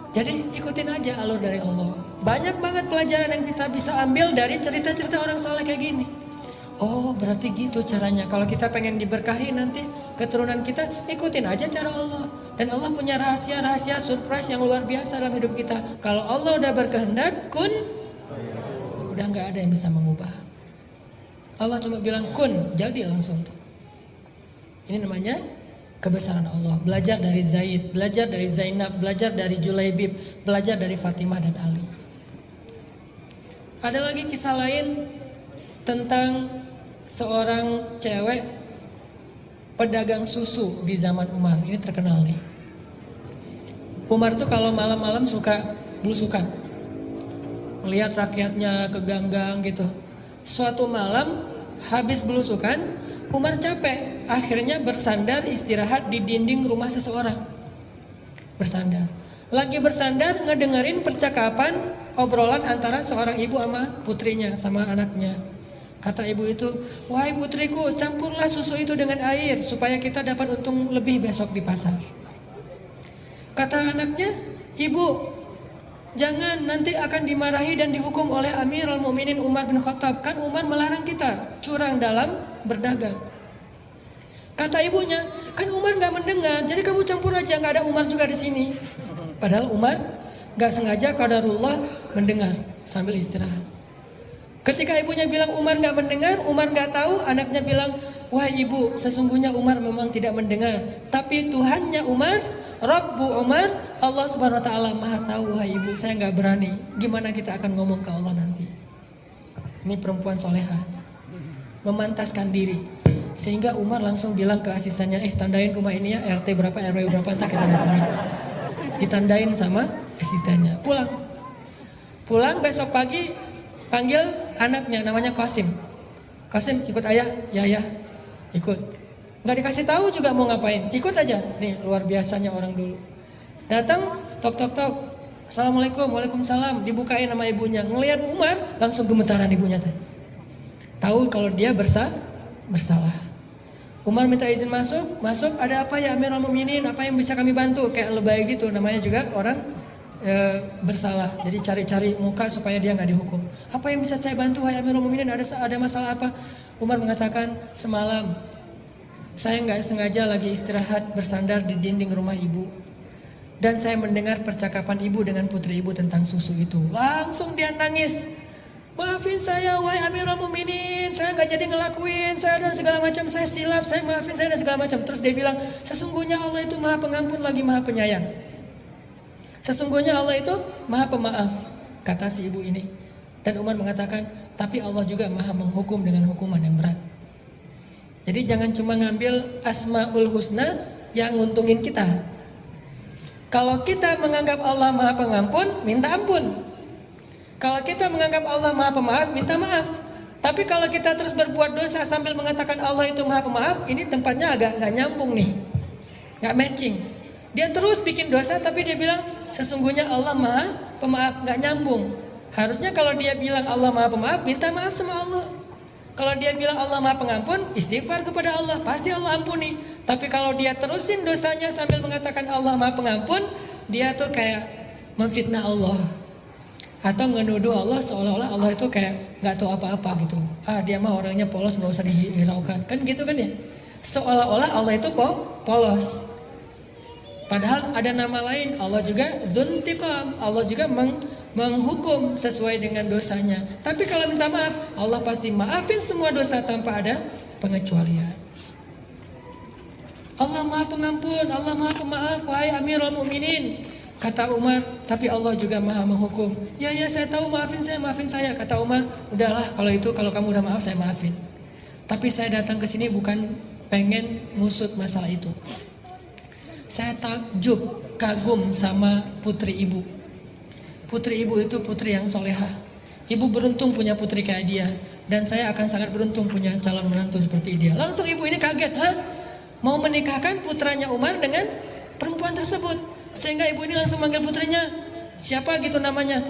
Jadi ikutin aja alur dari Allah. Banyak banget pelajaran yang kita bisa ambil dari cerita-cerita orang soleh kayak gini. Oh berarti gitu caranya. Kalau kita pengen diberkahi nanti keturunan kita, ikutin aja cara Allah. Dan Allah punya rahasia-rahasia surprise yang luar biasa dalam hidup kita. Kalau Allah udah berkehendak, kun, udah gak ada yang bisa mengubah. Allah cuma bilang kun, jadi langsung tuh. Ini namanya kebesaran Allah. Belajar dari Zaid, belajar dari Zainab, belajar dari Julaibib, belajar dari Fatimah dan Ali. Ada lagi kisah lain tentang seorang cewek pedagang susu di zaman Umar. Ini terkenal nih. Umar tuh kalau malam-malam suka belusukan, melihat rakyatnya keganggang gitu. Suatu malam habis belusukan, Umar capek, akhirnya bersandar istirahat di dinding rumah seseorang. Bersandar. Lagi bersandar ngedengerin percakapan obrolan antara seorang ibu sama putrinya, sama anaknya. Kata ibu itu, wahai putriku, campurlah susu itu dengan air supaya kita dapat untung lebih besok di pasar. Kata anaknya, ibu, jangan, nanti akan dimarahi dan dihukum oleh Amirul Mukminin Umar bin Khattab. Kan Umar melarang kita curang dalam berdagang. Kata ibunya, kan Umar gak mendengar, jadi kamu campur aja, gak ada Umar juga di sini. Padahal Umar gak sengaja qadarullah mendengar sambil istirahat. Ketika ibunya bilang Umar gak mendengar, Umar gak tahu, anaknya bilang, wahai ibu, sesungguhnya Umar memang tidak mendengar, tapi Tuhannya Umar, Rabbu Umar, Allah Subhanahu Wa Taala Maha tahu. Wahai ibu, saya gak berani. Gimana kita akan ngomong ke Allah nanti? Ini perempuan soleha, memantaskan diri. Sehingga Umar langsung bilang ke asistennya, tandain rumah ini ya, RT berapa, RW berapa, entah kita datangin. Ditandain sama asistennya. Pulang besok pagi, panggil anaknya, namanya Qasim. Qasim, ikut ayah? Ya, ikut. Gak dikasih tahu juga mau ngapain, ikut aja. Nih luar biasanya orang dulu. Datang, tok. Assalamualaikum, waalaikumsalam. Dibukain sama ibunya. Ngelihat Umar, langsung gemetaran ibunya teh. Tahu kalau dia bersalah. Umar minta izin masuk. Ada apa ya Amirul Mukminin? Apa yang bisa kami bantu? Kayak lebay gitu, namanya juga orang bersalah. Jadi cari-cari muka supaya dia nggak dihukum. Apa yang bisa saya bantu, wahai Amirul Mukminin? Ada masalah apa? Umar mengatakan, semalam saya nggak sengaja lagi istirahat bersandar di dinding rumah ibu, dan saya mendengar percakapan ibu dengan putri ibu tentang susu itu. Langsung dia nangis. Maafin saya wahai Amirul Mukminin, saya nggak jadi ngelakuin, saya dan segala macam, saya silap, saya maafin saya dan segala macam. Terus dia bilang, sesungguhnya Allah itu Maha Pengampun lagi Maha Penyayang. Sesungguhnya Allah itu Maha Pemaaf, kata si ibu ini. Dan Umar mengatakan, tapi Allah juga Maha Menghukum dengan hukuman yang berat. Jadi jangan cuma ngambil Asmaul Husna yang nguntungin kita. Kalau kita menganggap Allah Maha Pengampun, minta ampun. Kalau kita menganggap Allah Maha Pemaaf, minta maaf. Tapi kalau kita terus berbuat dosa sambil mengatakan Allah itu Maha Pemaaf, ini tempatnya agak nggak nyambung nih, nggak matching. Dia terus bikin dosa tapi dia bilang sesungguhnya Allah Maha Pemaaf, nggak nyambung. Harusnya kalau dia bilang Allah Maha Pemaaf, minta maaf sama Allah. Kalau dia bilang Allah Maha Pengampun, istighfar kepada Allah, pasti Allah ampuni. Tapi kalau dia terusin dosanya sambil mengatakan Allah Maha Pengampun, dia tuh kayak memfitnah Allah. Atau ngenuduh Allah seolah-olah Allah itu kayak gak tahu apa-apa gitu. Dia mah orangnya polos, gak usah dihiraukan. Kan gitu kan ya? Seolah-olah Allah itu polos. Padahal ada nama lain, Allah juga dzuntiqam, Allah juga menghukum sesuai dengan dosanya. Tapi kalau minta maaf, Allah pasti maafin semua dosa tanpa ada pengecualian. Allah Maha Pengampun, Allah Maha Pemaaf, wahai Amirul Mukminin. Kata Umar, tapi Allah juga Maha Menghukum. Ya saya tahu, maafin saya. Kata Umar, udahlah kalau kamu udah maaf saya maafin. Tapi saya datang ke sini bukan pengen ngusut masalah itu. Saya takjub, kagum sama putri ibu. Putri ibu itu putri yang soleha. Ibu beruntung punya putri kayak dia. Dan saya akan sangat beruntung punya calon menantu seperti dia. Langsung ibu ini kaget, mau menikahkan putranya Umar dengan perempuan tersebut. Sehingga ibu ini langsung manggil putrinya, siapa gitu namanya.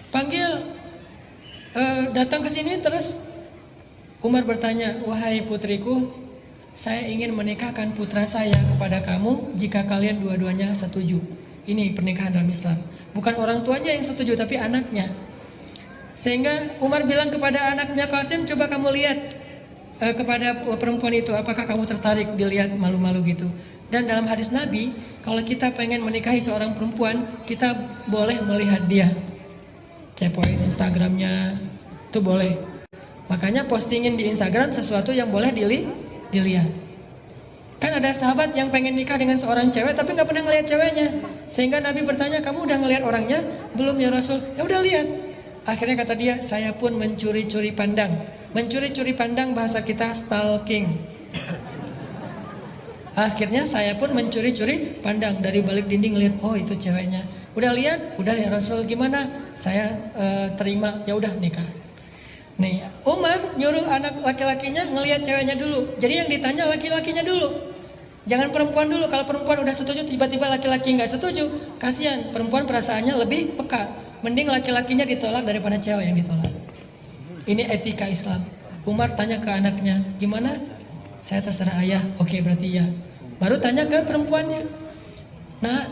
Panggil, datang ke sini. Terus Umar bertanya, wahai putriku, saya ingin menikahkan putra saya kepada kamu jika kalian dua-duanya setuju. Ini pernikahan dalam Islam. Bukan orang tuanya yang setuju, tapi anaknya. Sehingga Umar bilang kepada anaknya Qasim, coba kamu lihat kepada perempuan itu, apakah kamu tertarik dilihat malu-malu gitu. Dan dalam hadis Nabi, kalau kita pengen menikahi seorang perempuan, kita boleh melihat dia. Kepoin Instagramnya, itu boleh. Makanya postingin di Instagram sesuatu yang boleh dilihat. Kan ada sahabat yang pengen nikah dengan seorang cewek tapi nggak pernah ngelihat ceweknya. Sehingga Nabi bertanya, kamu udah ngelihat orangnya? Belum ya Rasul. Ya udah lihat. Akhirnya kata dia, saya pun mencuri-curi pandang. Mencuri-curi pandang bahasa kita stalking. Akhirnya saya pun mencuri-curi pandang dari balik dinding, lihat, oh itu ceweknya. Udah lihat? Udah ya Rasul, gimana? Saya terima, ya udah nikah. Nih, Umar nyuruh anak laki-lakinya ngelihat ceweknya dulu. Jadi yang ditanya laki-lakinya dulu. Jangan perempuan dulu. Kalau perempuan udah setuju, tiba-tiba laki-laki nggak setuju, kasihan. Perempuan perasaannya lebih peka. Mending laki-lakinya ditolak daripada cewek yang ditolak. Ini etika Islam. Umar tanya ke anaknya, gimana? Saya terserah ayah. Oke, berarti ya. Baru tanya ke perempuannya. Nah,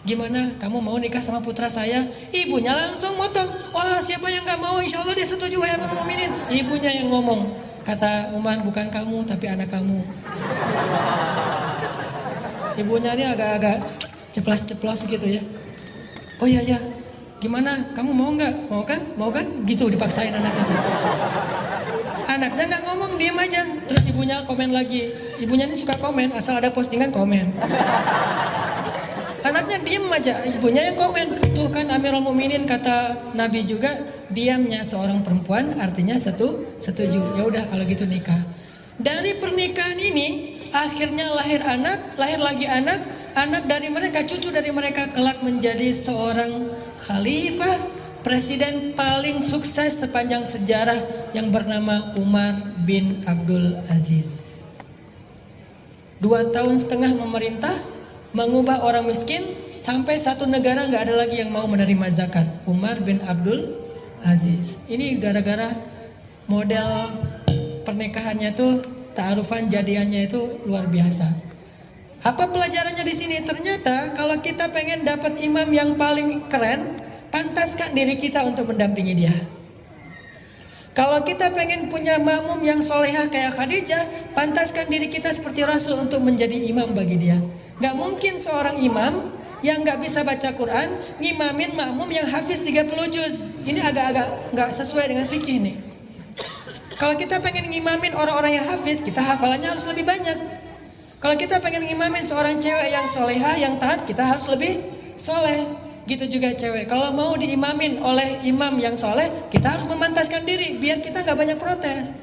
gimana? Kamu mau nikah sama putra saya? Ibunya langsung motong. Wah, siapa yang nggak mau? Insya Allah dia setuju, wahai amirul mukminin. Ibunya yang ngomong. Kata Umar, bukan kamu, tapi anak kamu. Ibunya ini agak-agak ceplas-ceplos gitu ya. Oh iya ya. Gimana? Kamu mau nggak? Mau kan? Mau kan? Gitu dipaksain anaknya. Anaknya nggak ngomong, diem aja. Terus ibunya komen lagi. Ibunya ini suka komen, asal ada postingan komen. Anaknya diem aja, ibunya yang komen. Tuh kan Amirul Mukminin, kata Nabi juga, diamnya seorang perempuan artinya setuju. Ya udah kalau gitu nikah. Dari pernikahan ini akhirnya lahir anak, lahir lagi anak. Anak dari mereka, cucu dari mereka kelak menjadi seorang khalifah, presiden paling sukses sepanjang sejarah yang bernama Umar bin Abdul Aziz. 2,5 tahun memerintah, mengubah orang miskin, sampai satu negara nggak ada lagi yang mau menerima zakat. Umar bin Abdul Aziz. Ini gara-gara model pernikahannya tuh, ta'arufan jadiannya itu luar biasa. Apa pelajarannya di sini? Ternyata kalau kita pengen dapat imam yang paling keren, pantaskan diri kita untuk mendampingi dia. Kalau kita pengen punya makmum yang solehah kayak Khadijah, pantaskan diri kita seperti Rasul untuk menjadi imam bagi dia. Gak mungkin seorang imam yang gak bisa baca Quran ngimamin makmum yang hafiz 30 juz. Ini agak-agak gak sesuai dengan fikih nih. Kalau kita pengen ngimamin orang-orang yang hafiz, kita hafalannya harus lebih banyak. Kalau kita pengen ngimamin seorang cewek yang soleha, yang taat, kita harus lebih soleh. Gitu juga cewek. Kalau mau diimamin oleh imam yang soleh, kita harus memantaskan diri biar kita nggak banyak protes.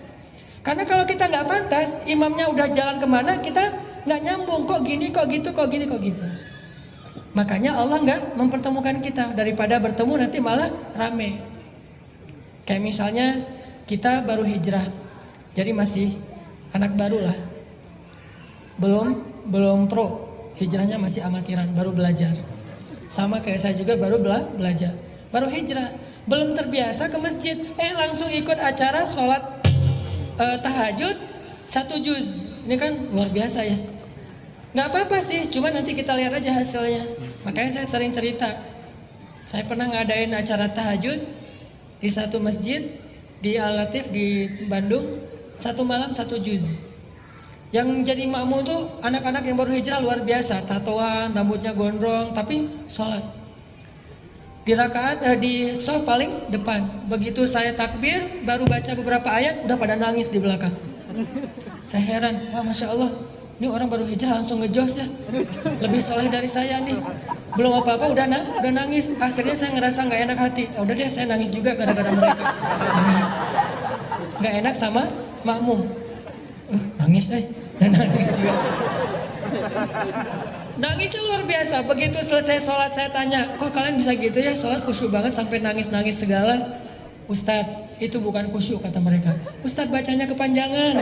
Karena kalau kita nggak pantas, imamnya udah jalan kemana, kita nggak nyambung. Kok gini, kok gitu, kok gini, kok gitu. Makanya Allah nggak mempertemukan kita. Daripada bertemu nanti malah rame. Kayak misalnya kita baru hijrah, jadi masih anak baru lah. Belum pro, hijrahnya masih amatiran, baru belajar. Sama kayak saya juga baru belajar, baru hijrah, belum terbiasa ke masjid, langsung ikut acara sholat tahajud 1 juz. Ini kan luar biasa ya. Nggak apa-apa sih, cuma nanti kita lihat aja hasilnya. Makanya saya sering cerita, saya pernah ngadain acara tahajud di satu masjid di Al-Latif di Bandung, 1 malam 1 juz. Yang jadi makmum tuh anak-anak yang baru hijrah luar biasa, tatoan, rambutnya gondrong, tapi sholat. Di rakaat di shaf paling depan. Begitu saya takbir, baru baca beberapa ayat, udah pada nangis di belakang. Saya heran, wah masya Allah, ini orang baru hijrah langsung ngejos ya, lebih soleh dari saya nih. Belum apa-apa udah nangis. Akhirnya saya ngerasa nggak enak hati. Udah deh, saya nangis juga gara-gara mereka. Nangis, nggak enak sama makmum. Nangis dan nangis juga. Nangisnya luar biasa. Begitu selesai sholat saya tanya, kok kalian bisa gitu ya sholat khusyuk banget sampai nangis-nangis segala? Ustadz, itu bukan khusyuk kata mereka. Ustadz bacanya kepanjangan.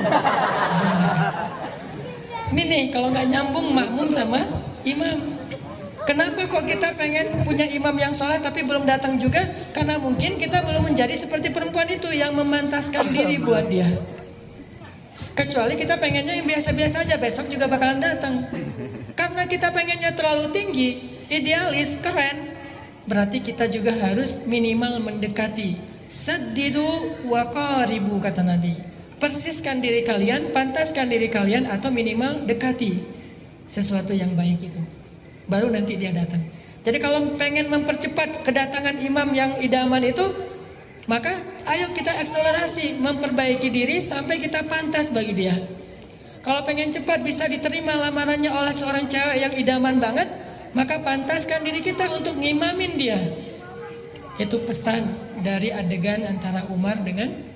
Ini nih kalau nggak nyambung makmum sama imam. Kenapa kok kita pengen punya imam yang sholat tapi belum datang juga? Karena mungkin kita belum menjadi seperti perempuan itu yang memantaskan diri buat dia. Kecuali kita pengennya yang biasa-biasa aja, besok juga bakalan datang. Karena kita pengennya terlalu tinggi, idealis, keren, berarti kita juga harus minimal mendekati. Saddidu wa qaribu, kata Nabi. Persiskan diri kalian, pantaskan diri kalian, atau minimal dekati sesuatu yang baik itu. Baru nanti dia datang. Jadi kalau pengen mempercepat kedatangan imam yang idaman itu, maka ayo kita akselerasi, memperbaiki diri sampai kita pantas bagi dia. Kalau pengen cepat bisa diterima lamarannya oleh seorang cewek yang idaman banget, maka pantaskan diri kita untuk ngimamin dia. Itu pesan dari adegan antara Umar dengan